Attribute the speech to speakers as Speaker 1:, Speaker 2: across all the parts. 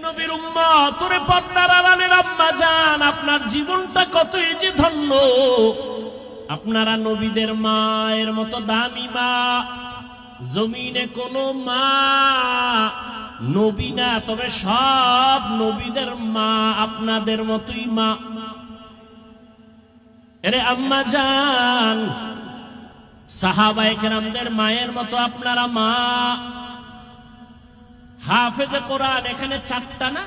Speaker 1: নবীর উম্মত, ওরে পর্দার আড়ালের আম্মা জান, আপনার জীবনটা কতই যে ধন্য। আপনারা নবীদের মায়ের মতো দামি মা, জমিনে কোনো মা নবী না, তবে সব নবীদের মা আপনাদের মতোই মা। এরে আম্মা জান, সাহাবায়ে কেরামদের মায়ের মতো আপনারা মা। হাফেজে কোরআন এখানে 4টা না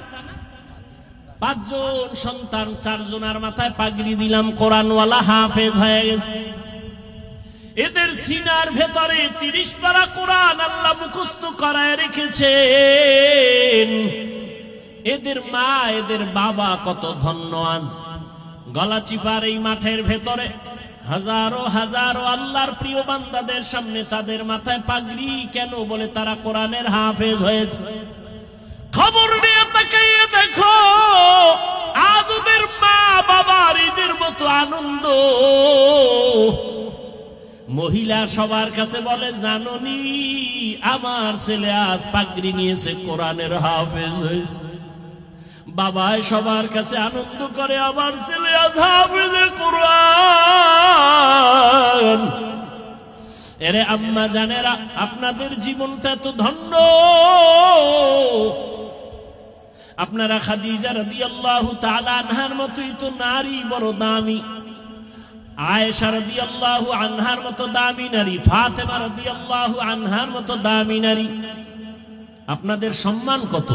Speaker 1: 5 জন সন্তান, 4 জনের মাথায় পাগড়ি দিলাম, কোরআনওয়ালা হাফেজ হয়ে গেছে। এদের সিনার ভেতরে 30 পারা কোরআন আল্লাহ মুখস্থ করায় রেখেছেন। এদের মা এদের বাবা কত ধন্য। আজ গলাচিপার এই মাঠের ভেতরে হাজারো হাজারো আল্লাহর প্রিয় বান্দাদের সামনে তাদের মাথায় পাগড়ি কেন? বলে তারা কোরআনের হাফেজ হয়েছে। খবর নিয়ে তাকিয়ে দেখো, আজ ওদের মা বাবার ঈদের মতো আনন্দ। মহিলা সবার কাছে বলে, জাননি আমার ছেলে আজ পাগড়ি নিয়েছে, কোরআনের হাফেজ হয়েছে। বাবাই সবার কাছে আনন্দ করে, আমার ছেলে আজ হাফেজে কোরআন। এরে আম্মা জানেরা, আপনাদের জীবনটা তো ধন্য। আপনারা খাদিজা রাদিয়াল্লাহু তাআলা আনহার মতোই তো নারী, বড় দামি। আয়েশা রাদিয়াল্লাহু আনহার মতো দামি নারী, ফাতেমা রাদিয়াল্লাহু আনহার মতো দামি নারী। আপনাদের সম্মান কত?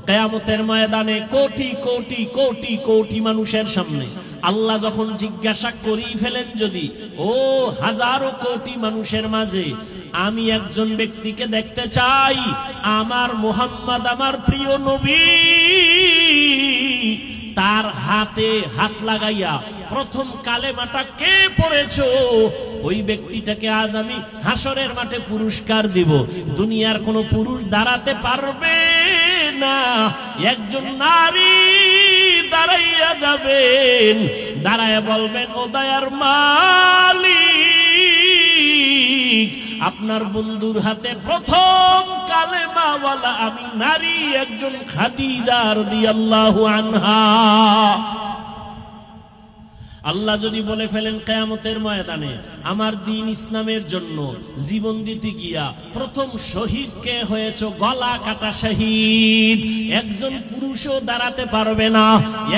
Speaker 1: কিয়ামতের ময়দানে কোটি কোটি কোটি কোটি মানুষের সামনে আল্লাহ যখন জিজ্ঞাসা করেই ফেলেন, যদি ও হাজারো কোটি মানুষের মাঝে আমি একজন ব্যক্তিকে দেখতে চাই, আমার মুহাম্মদ, আমার প্রিয় নবী, তার হাতে হাত লাগাইয়া প্রথম কালেমাটা কে পড়েছো, ওই ব্যক্তিটাকে আজ আমি হাসরের মাঠে পুরস্কার দিব। দুনিয়ার কোন পুরুষ দাঁড়াতে পারবে না। একজন নারী দাঁড়াইয়া যাবেন, দাঁড়াইয়া বলবেন, ও দয়ার মালিক, আপনার বন্ধুর হাতে প্রথম কালেমাওয়ালা আমি নারী, একজন খাদিজা রাদিয়াল্লাহু আনহা। আল্লাহ যদি বলে ফেলেন কিয়ামতের ময়দানে, আমার দ্বীন ইসলামের জন্য জীবন দিতে গিয়া প্রথম শহীদ কে হয়েছে? গলা কাটা শহীদ। একজন পুরুষও দাঁড়াতে পারবে না।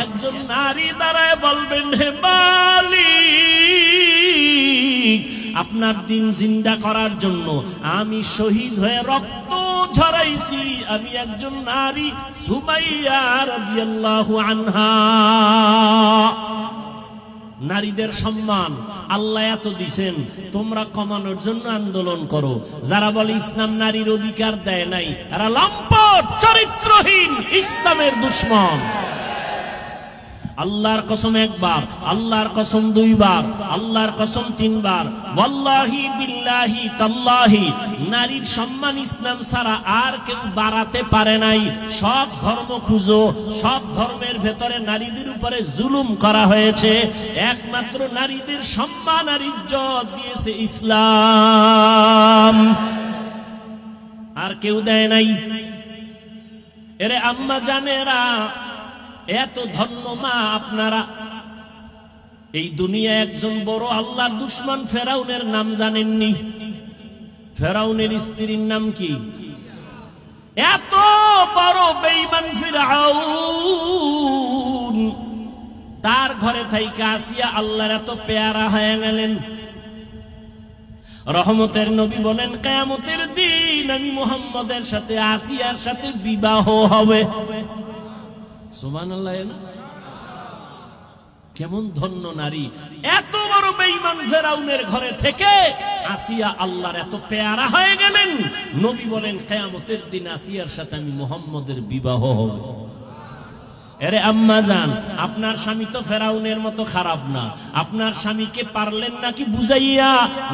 Speaker 1: একজন নারী দাঁড়ায় বলবেন, হে মালিক, আপনার দ্বীন জিন্দা করার জন্য আমি শহীদ হয়ে রক্ত ঝরাইছি, আমি একজন নারী, সুমাইয়া রাদিয়াল্লাহু আনহা। নারীদের সম্মান আল্লাহ এত দিছেন, তোমরা কমানোর জন্য আন্দোলন করো। যারা বলে ইসলাম নারীর অধিকার দেয় নাই, এরা লম্পট, চরিত্রহীন, ইসলামের দুশমন। আল্লাহর কসম একবার, আল্লাহর কসম 2 বার, আল্লাহর কসম 3 বার, ওয়াল্লাহি বিল্লাহি তাল্লাহি, নারীর সম্মান ইসলাম ছাড়া আর কেউ বাড়াতে পারে নাই। সব ধর্ম খুঁজো, সব ধর্মের ভেতরে নারীদের উপরে জুলুম করা হয়েছে। একমাত্র নারীদের সম্মান আর ইজ্জত দিয়েছে ইসলাম, আর কেউ দেয় নাই। এরে আম্মা জানেরা, এত ধন্য মা আপনারা। এই দুনিয়া একজন বড় আল্লাহর দুশমন ফেরাউনের নাম জানেননি? ফেরাউনের স্ত্রীর নাম কি? এত বড় বেঈমান ফিরআউন, তার ঘরে থাইকা আসিয়া আল্লাহর এত পেয়ারা হয়ে গেলেন। রহমতের নবী বলেন, কিয়ামতের দিন আমি মুহাম্মদের সাথে আসিয়ার সাথে বিবাহ হবে। সুবহানাল্লাহ। কেমন ধন্য নারী! এত বড় বেঈমান ফেরাউনের ঘরে থেকে আসিয়া আল্লাহর এত পেয়ারা হয়ে গেলেন। নবী বলেন, কিয়ামতের দিন আসিয়ার সাথে আমি মুহাম্মদের বিবাহ হবে। এরে আম্মা জান, আপনার স্বামী তো ফেরাউনের মতো খারাপ না। আপনার স্বামীকে পারলেন নাকি বুঝাইয়া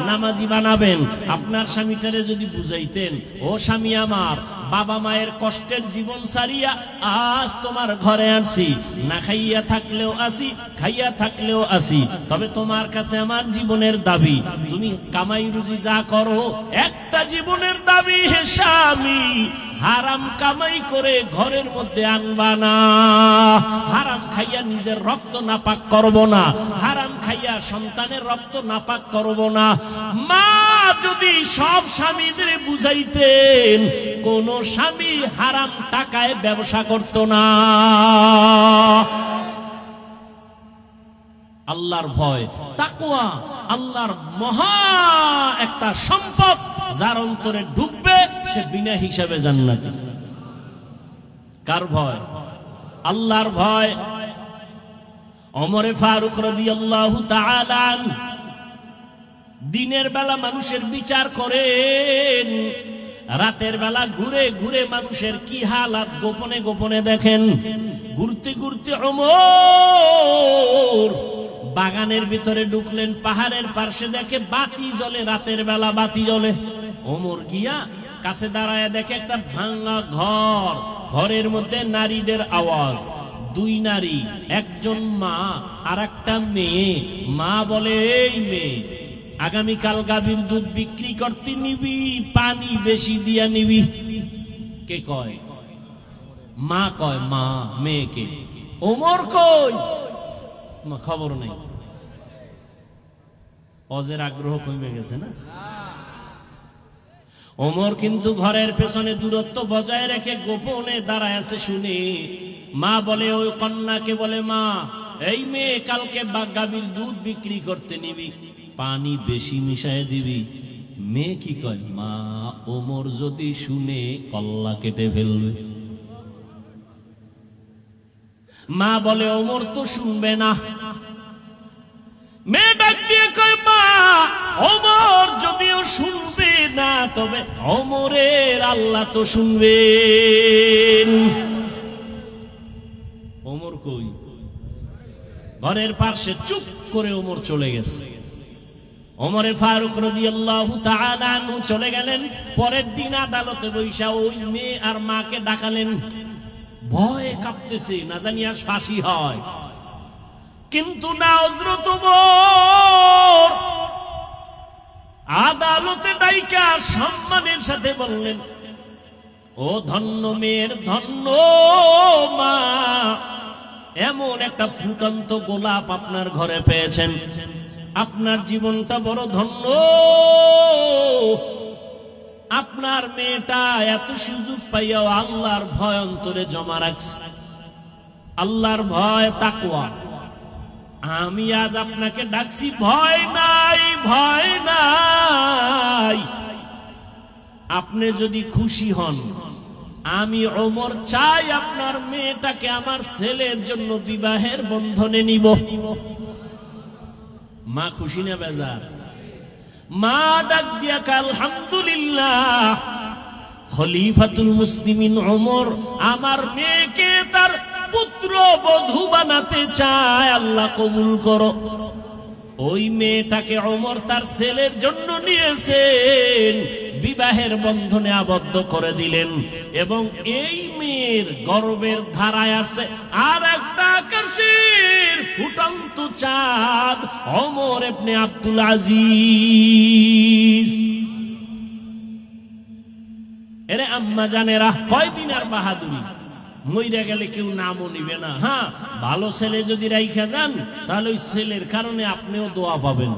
Speaker 1: নামাজি বানাবেন? আপনার স্বামীটারে যদি বুঝাইতেন, ও স্বামী আমার, বাবা মায়ের কষ্টের জীবন সারিয়া আজ তোমার ঘরে আসি, না খাইয়া থাকলেও আসি, খাইয়া থাকলেও আসি, তবে তোমার কাছে আমার জীবনের দাবি, তুমি কামাই রুজি যা করো, একটা জীবনের দাবি, হে স্বামী, হারাম কামাই করে ঘরের মধ্যে আনবা না। হারাম খাইয়া নিজের রক্ত নাপাক করব না, হারাম খাইয়া সন্তানের রক্ত নাপাক করব না। মা যদি সব স্বামীদের বুঝাইতেন, কোন স্বামী হারাম টাকায় ব্যবসা করত না। আল্লাহর ভয়, তাকওয়া আল্লাহর মহা একটা সম্পদ, যার অন্তরে ঢুকবে সে বিনা হিসাবে জান্নাতি। কার ভয়? আল্লাহর ভয়। ওমরে ফারুক রাদিয়াল্লাহু তাআলা দিনের বেলা মানুষের বিচার করেন, রাতের বেলা ঘুরে ঘুরে মানুষের কি হালাত গোপনে গোপনে দেখেন। ঘুরতে ঘুরতে ওমর বাগানের ভিতরে ঢুকলেন, পাহাড়ের পাশে দেখে বাতি জ্বলে, রাতের বেলা বাতি জ্বলে। ওমর গিয়া কাছে দাঁড়ায় দেখে একটা ভাঙা ঘর, ঘরের মধ্যে নারীদের আওয়াজ। দুই নারী, একজন মা আর একটা মেয়ে। মা বলে, এই মেয়ে, আগামীকাল গাভীর দুধ বিক্রি করতে নিবি, পানি বেশি দিয়া নিবি। কে কয়? মা কয়। মা মেয়েকে। ওমর কই? খবর নেই। অজের আগ্রহ কমে গেছে না? ওমর কিন্তু ঘরের পেছনে দূরত্ব বজায় রেখে গোপনে দাঁড়ায় আছে শুনে। মা বলে, ওই কন্যাকে বলে, মা, এই মেয়ে কালকে গাভীর দুধ বিক্রি করতে নিবি, পানি বেশি মিশায় দিবি। মেয়ে কি কয়? মা, ওমর যদি শুনে কল্লা কেটে ফেলবে। মা বলে, ওমর তো শুনবে না। মেয়ে ডাক দিয়ে কয়, মা, ওমর যদিও শুনবে না, তবে ওমরের আল্লাহ তো শুনবেন। ওমর কই? ঘরের পাশে চুপ করে ওমর চলে গেছে। ওমরে ফারুক রাদিয়াল্লাহু তাআলা আনহু চলে গেলেন। পরের দিন আদালতে বৈশা ওই মেয়ে আর মাকে ডাকালেন। ভয়ে কাঁপতেছে, না জানি আর ফাঁসি হয়। কিন্তু না, হযরত ওমর আদালতে ডাইকা সম্মানের সাথে বললেন, ও ধন্য মেয়ের ধন্য মা, এমন একটা ফুটন্ত গোলাপ আপনার ঘরে পেয়েছেন, আপনার জীবনটা বড় ধন্য। আপনার মেয়েটা এত সুযোগ পাইয়াও আল্লাহর ভয় অন্তরে জমা রাখছে। আল্লাহর ভয়, তাকওয়া। আমি আজ আপনাকে ডাকছি, ভয় নাই, ভয় নাই। আপনি যদি খুশি হন, আমি ওমর চাই আপনার মেয়েটাকে আমার ছেলের জন্য বিবাহের বন্ধনে নিব। মা খুশি না বেজার? মা ডাক দিয়া কে, আলহামদুলিল্লাহ, খলিফাতুল মুসলিমিন ওমর আমার মেয়েকে তার পুত্র বধূ বানাতে চায়, আল্লাহ কবুল করো। ওই মেয়েটাকে ওমর তার ছেলের জন্য নিয়েছেন, বিবাহের বন্ধনে আবদ্ধ করে দিলেন। এবং এই মেয়ের গর্বের ধারায় আছে আর একটা আকাশের ফুটন্ত চাঁদ, ওমর ইবনে আব্দুল আজিজ। এরে আম্মা জানেরা, কয়দিন আর বাহাদুরি, মইরা গেলে কেউ নামও নিবে না। হ্যাঁ, ভালো ছেলে যদি রাইখা যান, তাহলে ওই ছেলের কারণে আপনিও দোয়া পাবেন।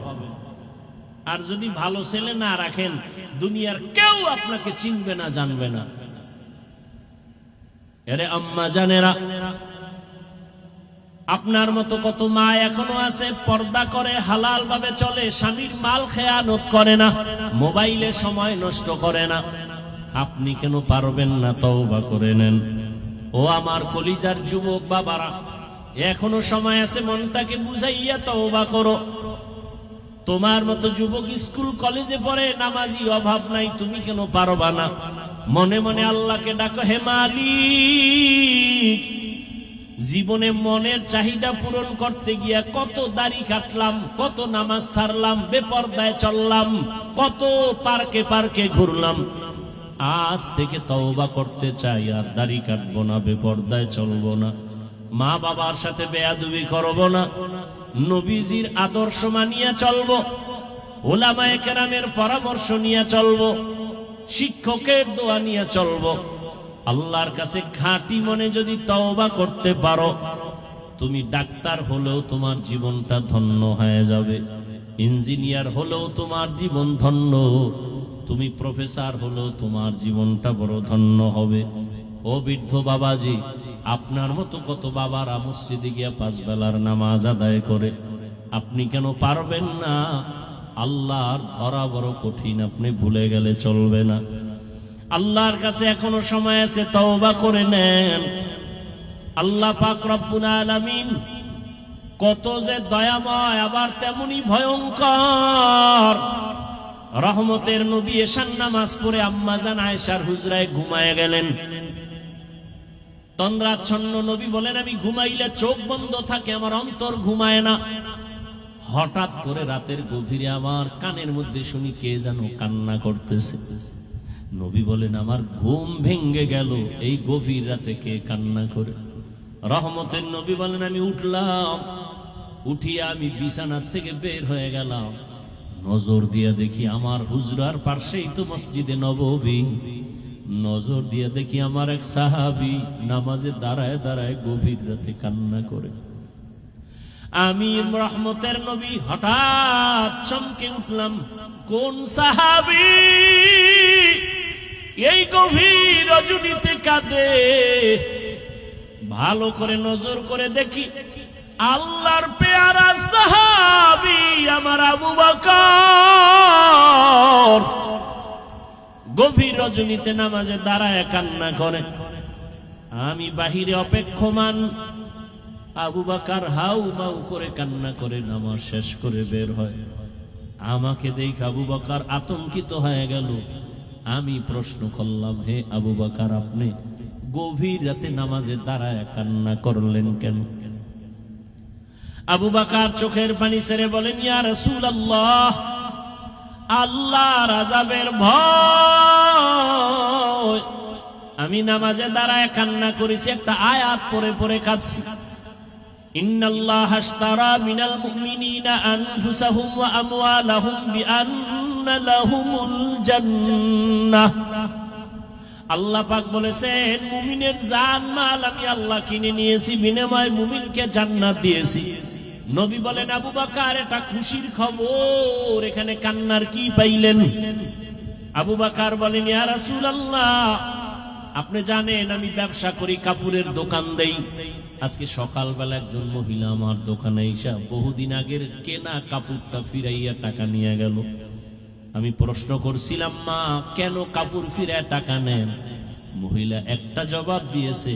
Speaker 1: আর যদি ভালো ছেলে না রাখেন, দুনিয়ার কেউ আপনাকে চিনবে না, জানবে না। এরে আম্মা জানেরা, আপনার মতো কত মা এখনো আছে, পর্দা করে, হালাল ভাবে চলে, স্বামীর মাল খেয়ানত করে না, মোবাইলে সময় নষ্ট করে না। আপনি কেন পারবেন না? তওবা করে নেন। ও আমার কলিজার যুবক বাবারা, এখনো সময় আছে, মনটাকে বুঝাইয়া তওবা করো। তোমার মতো যুবক স্কুল কলেজে পড়ে, নামাজি অভাব নাই, তুমি কেন পারবা না? মনে মনে আল্লাহকে ডাকো, হে মালিক, জীবনে মনের চাহিদা পূরণ করতে গিয়া কত দাড়ি কাটলাম, কত নামাজ ছাড়লাম, বেপরদায় চললাম, কত পার্কে পার্কে ঘুরলাম। আজ থেকে তওবা করতে চাই, আর দাড়ি কাটবো না, বেপরদায় চলবো না, মা বাবার সাথে বেয়াদবি করব না, নবীজির আদর্শ মানিয়া চলবো, উলামায়ে কেরামের পরামর্শ নিয়ে চলবো, শিক্ষকের দোয়া নিয়ে চলবো। আল্লাহর কাছে খাঁটি মনে যদি তওবা করতে পারো, তুমি ডাক্তার হলেও তোমার জীবনটা ধন্য হয়ে যাবে, ইঞ্জিনিয়ার হলেও তোমার জীবন ধন্য, তুমি প্রফেসর হলেও তোমার জীবনটা বড় ধন্য হবে। ও বৃদ্ধ বাবাজি, আপনার মতো কত বাবারা মসজিদে গিয়া 5 বেলার নামাজ আদায় করে, আপনি কেন পারবেন না? আল্লাহর ধরা বড় কঠিন, আপনি ভুলে গেলে চলবে না। আল্লাহর কাছে এখনো সময় আছে, তওবা করে নেন। আল্লাহ পাক রব্বুল আলামিন কত যে দয়াময়, আবার তেমনি ভয়ঙ্কর। রহমতের নবী এশার নামাজ পড়ে আম্মাজান আয়েশার হুজরায় ঘুমায় গেলেন। তন্দ্রাচ্ছন্ন নবী বলেন, আমি ঘুমাইলে চোখ বন্ধ থাকে, আমার অন্তর ঘুমায় না। হঠাৎ করে রাতের গভীরে আমার কানের মধ্যে শুনি কে যেন কান্না করতেছে। নবী বলেন, আমার ঘুম ভেঙ্গে গেল, এই গভীর রাতে কে কান্না করে? রহমতের নবী বলেন, আমি উঠলাম, উঠিয়া আমি বিছানার থেকে বের হয়ে গেলাম, নজর দিয়া দেখি আমার হুজরার পাশেই তো মসজিদে নববী। নজর দিয়া দেখি আমার এক সাহাবী নামাজে দাঁড়ায় দাঁড়ায় গভীর রাতে কান্না করে। আমি রহমতের নবী হঠাৎ চমকে উঠলাম, কোন সাহাবী এই গভীর রজনীতে কাঁদে? ভালো করে নজর করে দেখি, আল্লাহর পেয়ারা সাহাবী আমার আবু বকর গভীর রজনীতে নামাজে দাঁড়ায় কান্না করে। আমি বাহিরে অপেক্ষমান, আবু বকর হাউ মাউ করে কান্না করে নামাজ শেষ করে বের হয়। আমাকে দেখে আবু বকর আতঙ্কিত হয়ে গেল। আমি প্রশ্ন করলাম, হে আবু বকর, আপনি গভীর রাতে নামাজে দাঁড়ায় কান্না করলেন কেন? আবু বকর চোখের পানি ছেড়ে বলেন, ইয়া রাসূলুল্লাহ, আল্লাহর আযাবের ভয় আমি নামাজে দাঁড়ায় কান্না করেছি, একটা আয়াত পড়ে পড়ে কাঁদছি। ইন্নাল্লাহা আশতারা মিনাল মুমিনিনা আনফুসাহুম ওয়া আমওয়ালাহুম বিআন্না লাহুমুল জান্নাহ। আল্লাহ পাক বলেছেন, মুমিনের জান মাল আমি আল্লাহ কিনে নিয়েছি, বিনিময়ে মুমিনকে জান্নাত দিয়েছি। নবী বলেন, আবু বকর এটা খুশির খবর, এখানে কান্নার কি পাইলেন? আবু বকর বলেন, ইয়া রাসূলুল্লাহ, আপনি জানেন আমি ব্যবসা করি, কাপড়ের দোকান দেই। আজকে সকালবেলা একজন মহিলা আমার দোকানে এসে বহুদিন আগের কেনা কাপড়টা ফিরাইয়া টাকা নিয়ে গেল। আমি প্রশ্ন করছিলাম, মা কেন কাপড় ফিরায় টাকা নেন? মহিলা একটা জবাব দিয়েছে,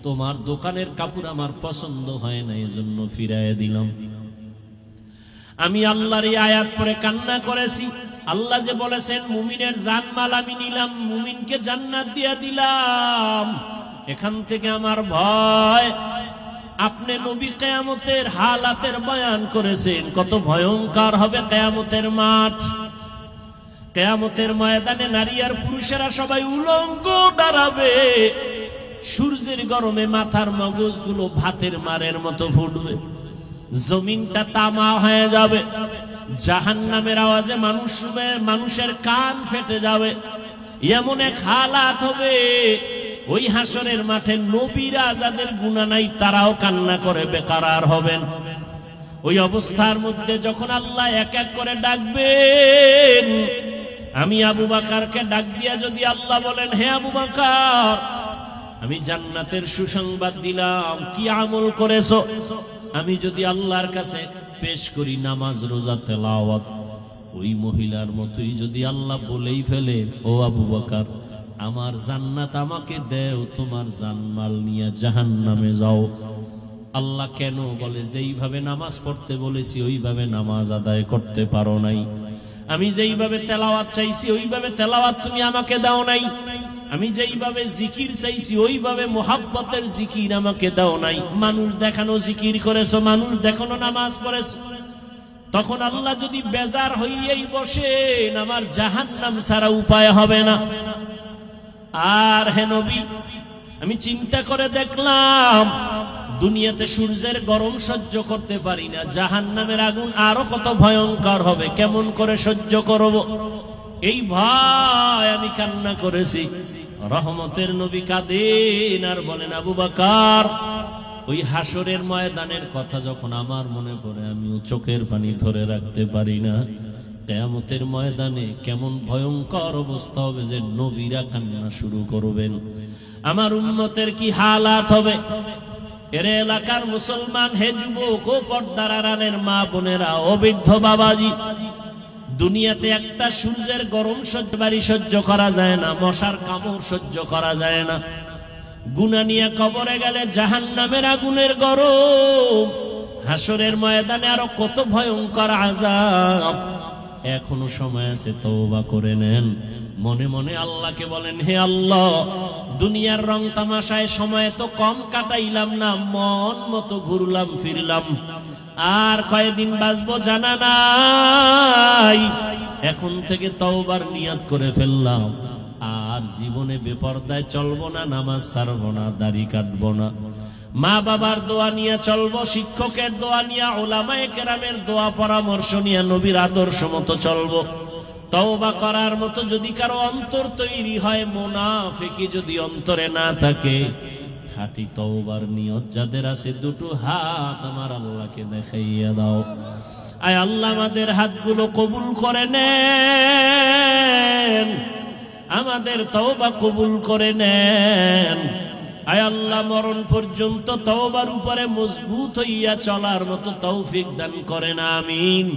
Speaker 1: তোমার দোকানের কাপড় আমার পছন্দ হয় না, এজন্য ফিরাইয়া দিলাম। আমি আল্লাহর এই আয়াত পড়ে কান্না করেছি। আল্লাহ যে বলেছেন মুমিনের জানমাল আমি নিলাম, মুমিনকে জান্নাত দিয়ে দিলাম, এখান থেকে আমার ভয়। আপনি নবী কিয়ামতের হালাতের বয়ান করেছেন, কত ভয়ঙ্কর হবে কিয়ামতের মাঠ। কিয়ামতের ময়দানে নারী আর পুরুষেরা সবাই উলঙ্গ দাঁড়াবে। সূর্যের গরমে মাথার মগজগুলো ভাতের মারের মতো ফুটবে, জমিনটা তামা হয়ে যাবে, জাহান্নামের আওয়াজে মানুষের কান ফেটে যাবে। এমন এক হালাত হবে, ওই হাসরের মাঠে নবীরা যাদের গুনাহ নাই তারাও কান্না করে বেকারার হবেন। ওই অবস্থার মধ্যে যখন আল্লাহ এক এক করে ডাকবেন, আমি আবু বকরকে ডাক দিয়া যদি আল্লাহ বলেন, হে আবু বকর, আমি জান্নাতের সুসংবাদ দিলাম, কি আমল করেছো? আমি যদি আল্লাহর কাছে পেশ করি নামাজ, রোজা, তেলাওয়াত, ওই মহিলার মতোই যদি আল্লাহ বলেই ফেলে, ও আবু বকর, আমার জান্নাত আমাকে দেও, তোমার জানমাল নিয়ে জাহান্নামে যাও। আল্লাহ কেন বলে, যেইভাবে নামাজ পড়তে বলেছি ওইভাবে নামাজ আদায় করতে পারো নাই। আমি যেইভাবে তেলাওয়াত চাইছি ওইভাবে তেলাওয়াত তুমি আমাকে দাও নাই। আমি যেইভাবে জিকির চাইছি ওইভাবে মোহাব্বতের জিকির আমাকে দাও নাই। মানুষ দেখানো জিকির করেছো, মানুষ দেখানো নামাজ পড়েছো। তখন আল্লাহ যদি বেজার হইয়াই বসেন, আমার জাহান্নাম ছাড়া উপায় হবে না। আর হে নবী, আমি চিন্তা করে দেখলাম, দুনিয়াতে সূর্যের গরম সহ্য করতে পারি না, জাহান্নামের আগুন আরো কত ভয়ঙ্কর হবে, কেমন করে সহ্য করব? এই ভয় আমি কান্না করেছি। রহমতের নবী কাঁদেন আর বলেন, আবু বকর, ওই হাসরের ময়দানের কথা যখন আমার মনে পড়ে আমিও চোখের পানি ধরে রাখতে পারি না। কিয়ামতের ময়দানে কেমন ভয়ঙ্কর অবস্থা হবে যে নবীরা কান্না শুরু করবেন, আমার উম্মতের কি হালাত হবে। এর এলাকার মুসলমান, হে যুবক ও পর্দার আড়ালের মা বোনেরা ও বৃদ্ধ বাবাজি, দুনিয়াতে একটা সূর্যের গরম সহ্য করা যায় না, মশার কামড় সহ্য করা যায় না। গুনাহ নিয়ে কবরে গেলে জাহান্নামের আগুনের গরম, হাসরের ময়দানে আরো কত ভয়ঙ্কর আযাব। এখনো সময় আছে, তওবা করে নেন। মনে মনে আল্লাহকে বলেন, হে আল্লাহ, দুনিয়ার রং তামাশায় সময় তো কম কাটাইলাম না, মন মতো ঘুরলাম ফিরলাম, আর কয়দিন বাঁচবো জানা নাই। এখন থেকে তওবার নিয়ত করে ফেললাম, আর জীবনে বেপরদায় চলবো না, নামাজ ছাড়বো না, দাড়ি কাটবো না, মা বাবার দোয়া নিয়ে চলবো, শিক্ষকের দোয়া নিয়ে, উলামায়ে কেরামের দোয়া পরামর্শ নিয়ে নবীর আদর্শ মতো চলবো। তওবা করার মতো যদি কারো অন্তর তৈরি হয়, মুনাফিকি যদি অন্তরে না থাকে, খাঁটি তওবার নিয়ত যাদের আছে, দুটো হাত আমার আল্লাহকে দেখাইয়া দাও। আয় আল্লাহ, আমাদের হাতগুলো কবুল করে নেন, আমাদের তওবা কবুল করে নেন। আয় আল্লাহ, মরণ পর্যন্ত তওবার উপরে মজবুত হইয়া চলার মতো তৌফিক দান করেন, আমিন।